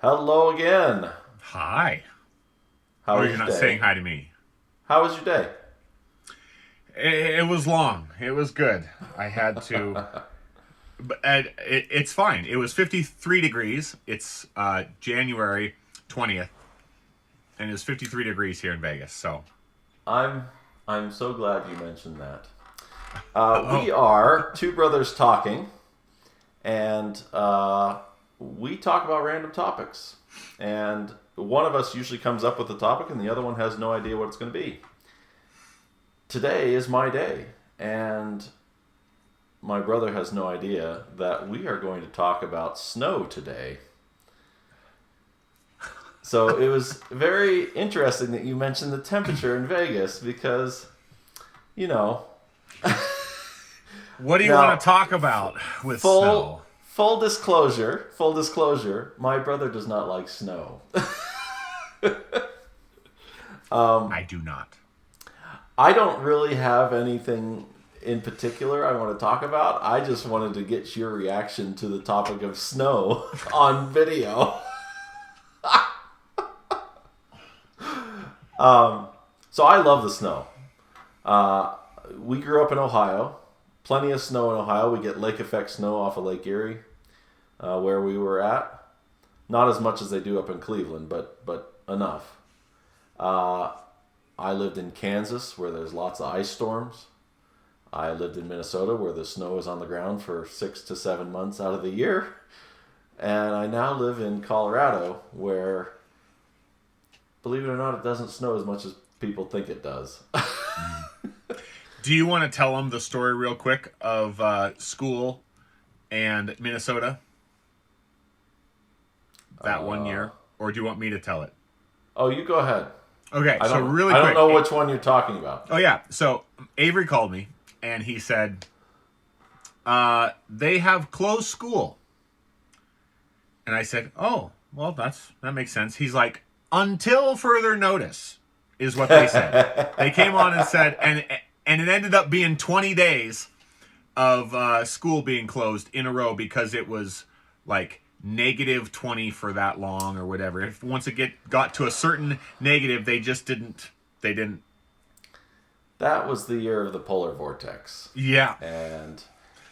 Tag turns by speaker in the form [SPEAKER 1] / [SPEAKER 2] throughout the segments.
[SPEAKER 1] Hello again.
[SPEAKER 2] Hi.
[SPEAKER 1] How
[SPEAKER 2] Oh,
[SPEAKER 1] was
[SPEAKER 2] you're
[SPEAKER 1] your
[SPEAKER 2] not
[SPEAKER 1] day?
[SPEAKER 2] saying hi to me.
[SPEAKER 1] How was your day?
[SPEAKER 2] It was long. It was good. I had to, but it's fine. It was 53 degrees. It's January 20th, and it's 53 degrees here in Vegas. So,
[SPEAKER 1] I'm I'm so glad you mentioned that. We
[SPEAKER 2] oh,
[SPEAKER 1] are two brothers talking, and we talk about random topics. And one of us usually comes up with the topic, and the other one has no idea what it's going to be. Today is my day, and my brother has no idea that we are going to talk about snow today. So it was very interesting that you mentioned the temperature in Vegas because, you know,
[SPEAKER 2] what do you want
[SPEAKER 1] now
[SPEAKER 2] to talk about with snow?
[SPEAKER 1] full disclosure, my brother does not like snow.
[SPEAKER 2] I do not.
[SPEAKER 1] I don't really have anything in particular I want to talk about. I just wanted to get your reaction to the topic of snow on video. So I love the snow. We grew up in Ohio. Plenty of snow in Ohio. We get lake effect snow off of Lake Erie, where we were at. Not as much as they do up in Cleveland, but enough. I lived in Kansas, where there's lots of ice storms. I lived in Minnesota, where the snow is on the ground for 6 to 7 months out of the year. And I now live in Colorado, where, believe it or not, it doesn't snow as much as people think it does.
[SPEAKER 2] Do you want to tell them the story real quick of school and Minnesota that one year, or do you want me to tell it?
[SPEAKER 1] Oh, you go ahead.
[SPEAKER 2] Okay,
[SPEAKER 1] I
[SPEAKER 2] so
[SPEAKER 1] don't.
[SPEAKER 2] really
[SPEAKER 1] I
[SPEAKER 2] quick.
[SPEAKER 1] don't know which one you're talking about.
[SPEAKER 2] Oh yeah. So Avery called me and he said they have closed school. And I said, "Oh, well that makes sense." He's like, "Until further notice," is what they said. They came on and said, and it ended up being 20 days of school being closed in a row because it was like -20 for that long or whatever. If once it got to a certain negative, they just didn't. They didn't.
[SPEAKER 1] That was the year of the polar vortex,
[SPEAKER 2] Yeah.
[SPEAKER 1] and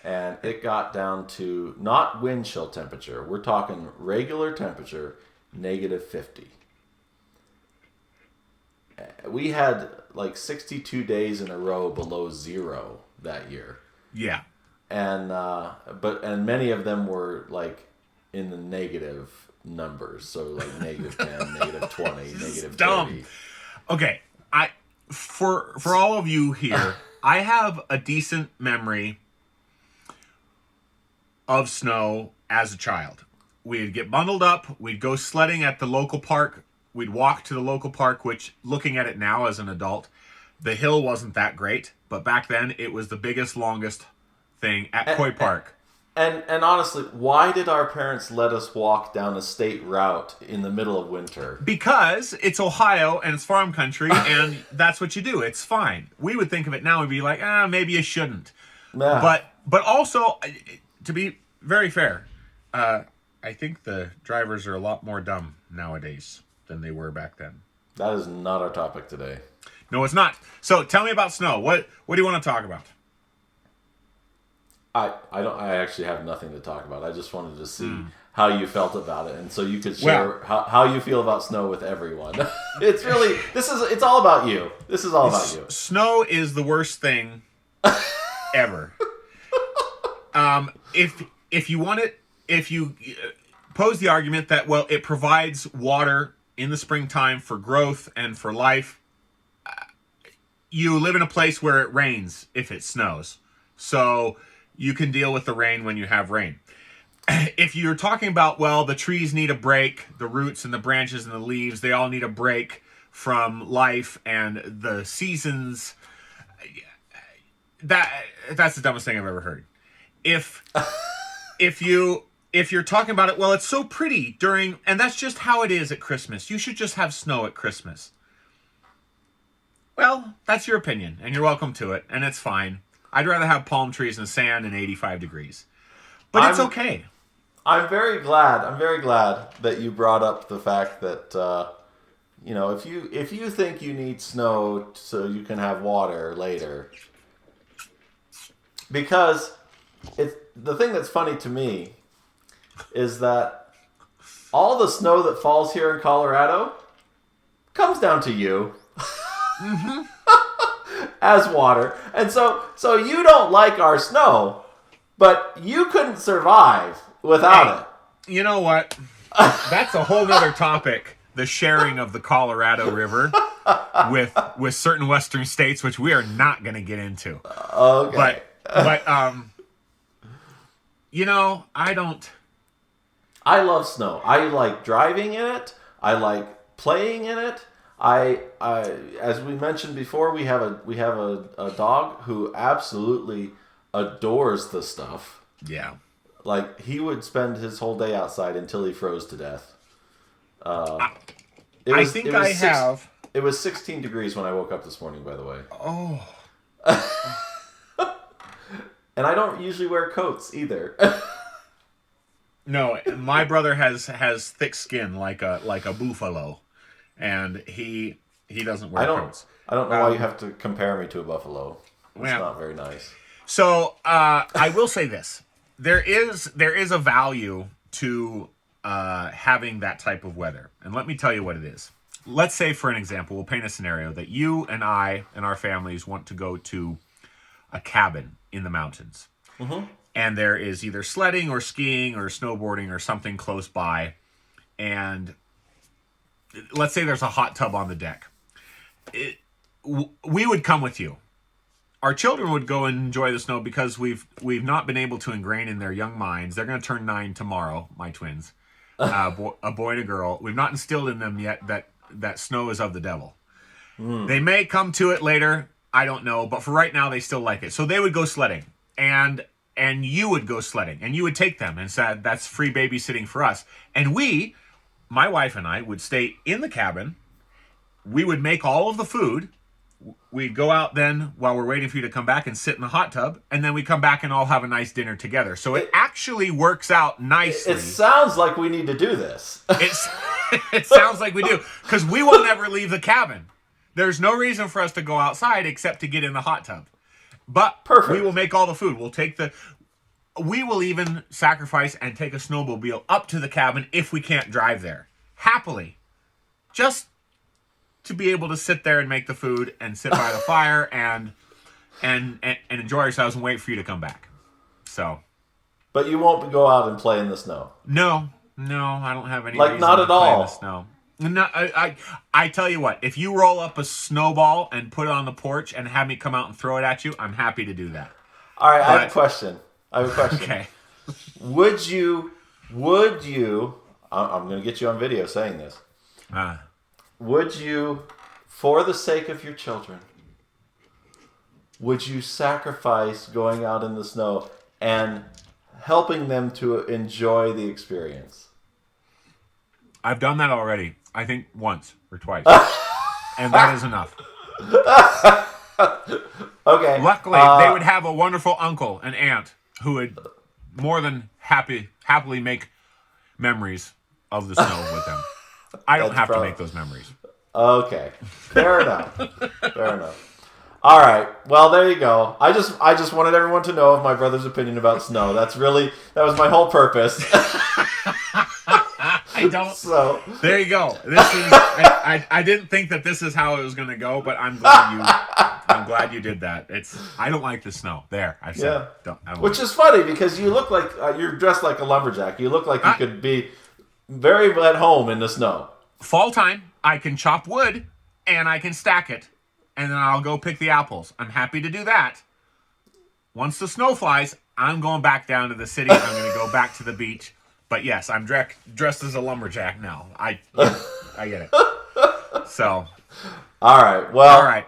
[SPEAKER 1] it got down to not wind chill temperature. We're talking regular temperature, -50. We had like 62 days in a row below zero that year,
[SPEAKER 2] Yeah.
[SPEAKER 1] and many of them were like in the negative numbers, so like -10, -20,
[SPEAKER 2] Dumb.
[SPEAKER 1] -30.
[SPEAKER 2] Okay, for all of you here, I have a decent memory of snow as a child. We'd get bundled up, we'd go sledding at the local park, we'd walk to the local park, which, looking at it now as an adult, the hill wasn't that great, but back then it was the biggest, longest thing at Coy Park.
[SPEAKER 1] And honestly, why did our parents let us walk down a state route in the middle of winter?
[SPEAKER 2] Because it's Ohio and it's farm country, and that's what you do. It's fine. We would think of it now and be like, maybe you shouldn't.
[SPEAKER 1] Nah,
[SPEAKER 2] But also, to be very fair, I think the drivers are a lot more dumb nowadays than they were back then.
[SPEAKER 1] that is not our topic today.
[SPEAKER 2] No, it's not. So tell me about snow. What do you want to talk about?
[SPEAKER 1] I actually have nothing to talk about. I just wanted to see how you felt about it, and so you could
[SPEAKER 2] Well-
[SPEAKER 1] share how you feel about snow with everyone. It's all about you. This is all about you.
[SPEAKER 2] Snow is the worst thing ever. If you want it, if you pose the argument that, well, it provides water in the springtime for growth and for life, you live in a place where it rains if it snows, so you can deal with the rain when you have rain. If you're talking about, well, the trees need a break, the roots and the branches and the leaves, they all need a break from life and the seasons, that's the dumbest thing I've ever heard. If you're talking about it, well, it's so pretty during, and that's just how it is at Christmas. You should just have snow at Christmas. Well, that's your opinion, and you're welcome to it, and it's fine. I'd rather have palm trees and sand and 85 degrees. But it's okay.
[SPEAKER 1] I'm very glad that you brought up the fact that if you think you need snow so you can have water later, because the thing that's funny to me is that all the snow that falls here in Colorado comes down to you. Mm-hmm. As water. And so you don't like our snow, but you couldn't survive without it.
[SPEAKER 2] You know what? That's a whole other topic. The sharing of the Colorado River with certain western states, which we are not going to get into.
[SPEAKER 1] Okay.
[SPEAKER 2] But I don't.
[SPEAKER 1] I love snow. I like driving in it. I like playing in it. I as we mentioned before, we have a dog who absolutely adores the stuff.
[SPEAKER 2] Yeah.
[SPEAKER 1] Like, he would spend his whole day outside until he froze to death. It was 16 degrees when I woke up this morning, by the way.
[SPEAKER 2] Oh.
[SPEAKER 1] And I don't usually wear coats either.
[SPEAKER 2] No, my brother has thick skin like a buffalo, and he doesn't wear coats.
[SPEAKER 1] I don't know why you have to compare me to a buffalo. It's not very nice.
[SPEAKER 2] So I will say this: there is a value to having that type of weather, and let me tell you what it is. Let's say, for an example, we'll paint a scenario that you and I and our families want to go to a cabin in the mountains. Mm-hmm. And there is either sledding or skiing or snowboarding or something close by. And let's say there's a hot tub on the deck. We would come with you. Our children would go and enjoy the snow because we've not been able to ingrain in their young minds. They're going to turn 9 tomorrow, my twins. A boy and a girl. We've not instilled in them yet that snow is of the devil. Mm. They may come to it later. I don't know. But for right now, they still like it. So they would go sledding. And you would go sledding, and you would take them and said, that's free babysitting for us. And my wife and I, would stay in the cabin. We would make all of the food. We'd go out then while we're waiting for you to come back and sit in the hot tub, and then we come back and all have a nice dinner together. So it actually works out nicely.
[SPEAKER 1] It sounds like we need to do this.
[SPEAKER 2] It sounds like we do, because we will never leave the cabin. There's no reason for us to go outside except to get in the hot tub. But
[SPEAKER 1] perfect.
[SPEAKER 2] We will make all the food. We will even sacrifice and take a snowmobile up to the cabin if we can't drive there. Happily. Just to be able to sit there and make the food and sit by the fire and enjoy ourselves and wait for you to come back. So.
[SPEAKER 1] But you won't go out and play in the snow.
[SPEAKER 2] No, I don't have any
[SPEAKER 1] reason not
[SPEAKER 2] to
[SPEAKER 1] at
[SPEAKER 2] play
[SPEAKER 1] all.
[SPEAKER 2] In the snow. No, I tell you what, if you roll up a snowball and put it on the porch and have me come out and throw it at you, I'm happy to do that.
[SPEAKER 1] All right, I have a question.
[SPEAKER 2] Okay.
[SPEAKER 1] Would you, I'm going to get you on video saying this. Would you, for the sake of your children, would you sacrifice going out in the snow and helping them to enjoy the experience?
[SPEAKER 2] I've done that already. I think once or twice. And that is enough.
[SPEAKER 1] Okay.
[SPEAKER 2] Luckily, they would have a wonderful uncle and aunt who would more than happily make memories of the snow with them. I don't have to make those memories. Okay.
[SPEAKER 1] Fair enough. All right. Well, there you go. I just wanted everyone to know of my brother's opinion about snow. That was my whole purpose.
[SPEAKER 2] I don't. So there you go. I didn't think that this is how it was going to go, but I'm glad you did that. I don't like the snow. There, I said. Yeah.
[SPEAKER 1] Which is funny because you look like you're dressed like a lumberjack. You look like you could be very at home in the snow.
[SPEAKER 2] Fall time, I can chop wood and I can stack it, and then I'll go pick the apples. I'm happy to do that. Once the snow flies, I'm going back down to the city. I'm going to go back to the beach. But yes, I'm dressed as a lumberjack now. I get it. So.
[SPEAKER 1] All right. Well. All right.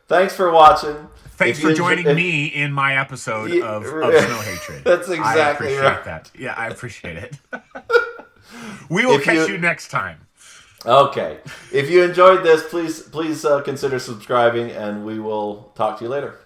[SPEAKER 1] Thanks for watching.
[SPEAKER 2] Thanks for joining me in my episode of Snow Hatred.
[SPEAKER 1] That's exactly right.
[SPEAKER 2] I appreciate that. Yeah, I appreciate it. We will catch you next time.
[SPEAKER 1] Okay. If you enjoyed this, please consider subscribing, and we will talk to you later.